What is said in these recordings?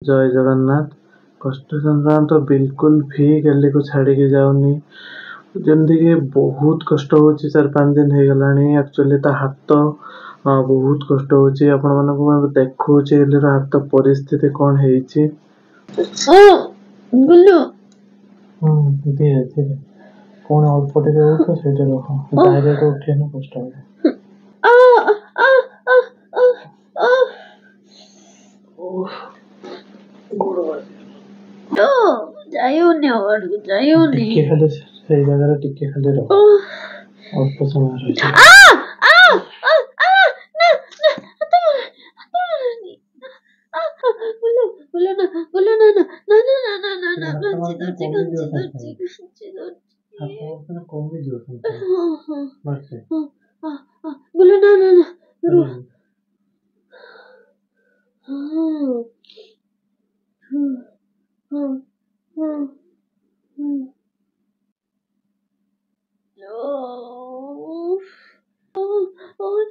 ଜୟ ଜଗନ୍ନାଥ। କଷ୍ଟ ଯନ୍ତ୍ରଣା ତ ବିଲକୁଲ ବି ଗେଲିକୁ ଛାଡ଼ିକି ଯାଉନି। ଯେମିତିକି ବହୁତ କଷ୍ଟ ହେଉଛି, 4-5 ଦିନ ହେଇଗଲାଣି। ଆକ୍ଚୁଆଲି ତା ହାତ ବହୁତ କଷ୍ଟ ହେଉଛି। ଆପଣମାନଙ୍କୁ ମୁଁ ଦେଖଉଛି ଏଲିର ହାତ ପରିସ୍ଥିତି କ'ଣ ହେଇଛି। ଧୀରେ ଧୀରେ ପୁଣି ଅଳ୍ପ ଟିକେ ରହୁଛ, ସେଇଟା ରଖ। ଡାଇରେକ୍ଟ ଉଠିଲେ କଷ୍ଟ ହେବ। ଟିକେ ଖାଲି ସେଇ ଜାଗାରେ ଟିକେ ଖାଲି ରହ, ଅଳ୍ପ ସମୟ ରହିଛି।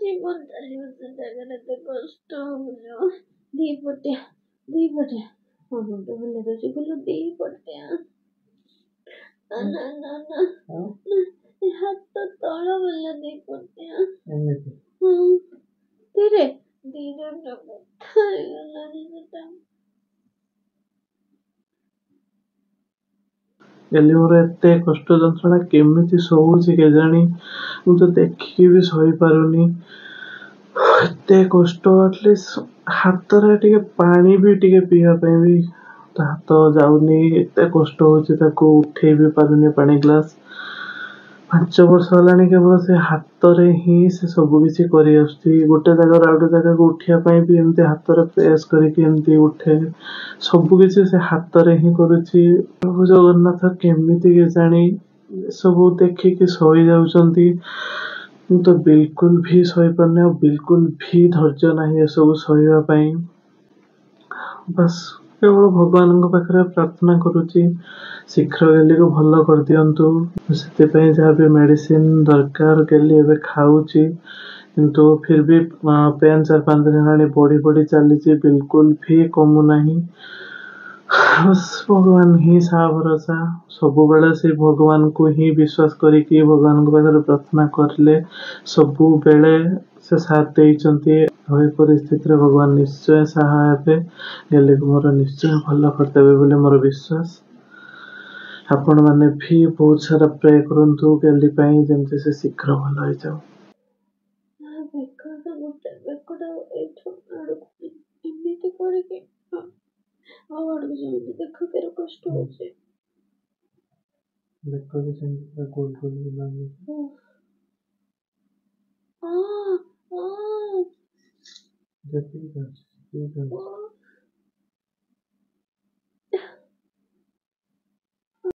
জীবন চালিয়ে জায়গাটাতে কষ্ট হলো। দিপটে বলে দোষী গুলো দিপটে হাত তো তଳ বলে দিপটে ଧୀରେ ଧୀରେ ହେଇଗଲାଣି ସେଟା। ଏଲିମୋର ଏତେ କଷ୍ଟ ଯନ୍ତ୍ରଣା କେମିତି ଶୋଉଛି କେଜାଣି, ମୁଁ ତ ଦେଖିକି ବି ଶୋଇପାରୁନି। ଏତେ କଷ୍ଟ, ଆଟଲିଷ୍ଟ ହାତରେ ଟିକେ ପାଣି ବି ଟିକେ ପିଇବା ପାଇଁ ବି ତା ହାତ ଯାଉନି। ଏତେ କଷ୍ଟ ହେଉଛି, ତାକୁ ଉଠେଇ ବି ପାରୁନି ପାଣି ଗ୍ଲାସ୍। 5 ବର୍ଷ ହେଲାଣି କେବଳ ସେ ହାତରେ ହିଁ ସେ ସବୁ କିଛି କରି ଆସୁଛି। ଗୋଟେ ଜାଗାରୁ ଆଉ ଗୋଟେ ଜାଗାକୁ ଉଠିବା ପାଇଁ ବି ଏମିତି ହାତରେ ପ୍ରେସ୍ କରିକି ଏମିତି ଉଠେ। ସବୁ କିଛି ସେ ହାତରେ ହିଁ କରୁଛି। ପ୍ରଭୁ ଜଗନ୍ନାଥ କେମିତି କେଜାଣି ଏସବୁ ଦେଖିକି ଶୋଇଯାଉଛନ୍ତି। ମୁଁ ତ ବିଲକୁଲ ବି ଶୋଇପାରୁନି, ଆଉ ବିଲକୁଲ ବି ଧୈର୍ଯ୍ୟ ନାହିଁ ଏସବୁ ସହିବା ପାଇଁ। ବାସ୍ କେବଳ ଭଗବାନଙ୍କ ପାଖରେ ପ୍ରାର୍ଥନା କରୁଛି, ଶୀଘ୍ର ଗେଲିକୁ ଭଲ କରିଦିଅନ୍ତୁ। ସେଥିପାଇଁ ଯାହା ବି ମେଡ଼ିସିନ ଦରକାର ଗେଲି ଏବେ ଖାଉଛି, କିନ୍ତୁ ଫିର୍ ବି ପେନ୍ 4-5 ଦିନ ହେଲାଣି ବଢ଼ି ବଢ଼ି ଚାଲିଛି, ବିଲକୁଲ ବି କମୁନାହିଁ। ଭଗବାନ ହିଁ ସାହା ଭରସା। ସବୁବେଳେ ସେ ଭଗବାନଙ୍କୁ ହିଁ ବିଶ୍ୱାସ କରିକି ଭଗବାନଙ୍କ ପାଖରେ ପ୍ରାର୍ଥନା କରିଲେ ସବୁବେଳେ ସେ ସାଥ ଦେଇଛନ୍ତି। ଏଭଳି ପରିସ୍ଥିତିରେ ଭଗବାନ ନିଶ୍ଚୟ ସାହା ହେବେ। ଗେଲିକୁ ମୋର ନିଶ୍ଚୟ ଭଲ କରିଦେବେ ବୋଲି ମୋର ବିଶ୍ୱାସ। ଆପଣମାନେ ବି ବହୁତ ସାରା ପ୍ରେ କରନ୍ତୁ ଗେଲି ପାଇଁ, ଯେମିତି ସେ ଶୀଘ୍ର ଭଲ ହେଇଯାଉ। ବେକଟା ଏଇଠୁ ଆଡ଼କୁ ଏମିତି କରିକି ଆଉ ଆଡ଼କୁ ଯେମିତି ଦେଖ କେତେ କଷ୍ଟ ହଉଛି। ବେକ ବି ସେମିତି ଗୋଲ ଗୋଲ ବୁଲାଉଛି। ଯେତିକି